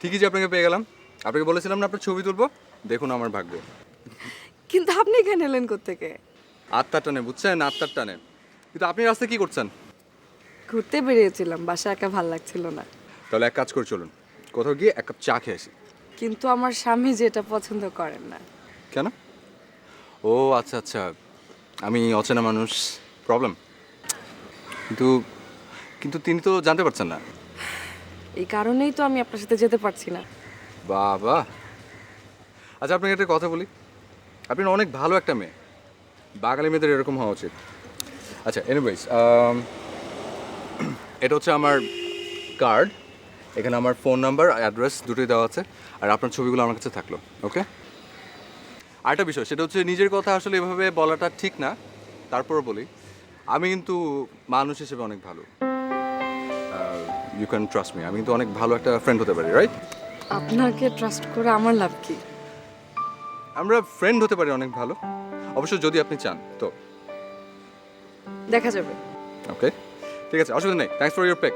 ঠিকই যে আপনাকে পেয়ে গেলাম। আপনাকে বলেছিলাম না আপনার ছবি তুলবো, দেখুন আমার ভাগ্য। কিন্তু আপনি এখানে এলেন কোত্থেকে? আত্মার টানে বুঝছেন, আত্মার টানে। কিন্তু আপনি রাস্তায় কি করছেন? ঘুরতে বেরিয়েছিলাম, বাসায় একা ভাল লাগছিল না। তাহলে এক কাজ করে চলুন, কোথাও গিয়ে এক কাপ চা খেয়ে আসি। কিন্তু আমার স্বামী যেটা পছন্দ করেন না। কেন? ও আচ্ছা আচ্ছা, আমি অচেনা মানুষ, প্রবলেম। কিন্তু কিন্তু তিনি তো জানতে পারছেন না। এই কারণেই তো আমি আপনার সাথে যেতে পারছি না। বাবা, আচ্ছা আপনাকে একটা কথা বলি, আপনি না অনেক ভালো একটা মেয়ে, বাঙালি মেয়েদের এরকম হওয়া উচিত। আচ্ছা এনিওয়েজ, এটা হচ্ছে আমার কার্ড, এখানে আমার ফোন নাম্বার অ্যাড্রেস দুটোই দেওয়া আছে, আর আপনার ছবিগুলো আমার কাছে থাকলো। ওকে, আরেকটা বিষয় সেটা হচ্ছে নিজের কথা আসলে এভাবে বলাটা ঠিক না, তারপরও বলি আমি কিন্তু মানুষ হিসেবে অনেক ভালো। ইউ ক্যান ট্রাস্ট মি, আমি কিন্তু অনেক ভালো একটা ফ্রেন্ড হতে পারি, রাইট? আপনাকে ট্রাস্ট করে আমার লাভ কি? আমরা ফ্রেন্ড হতে পারি অনেক ভালো, অবশ্য যদি আপনি চান তো। দেখা যাবে। ওকে, ঠিক আছে, অসুবিধা নেই। থ্যাংকস ফর ইউর পেক।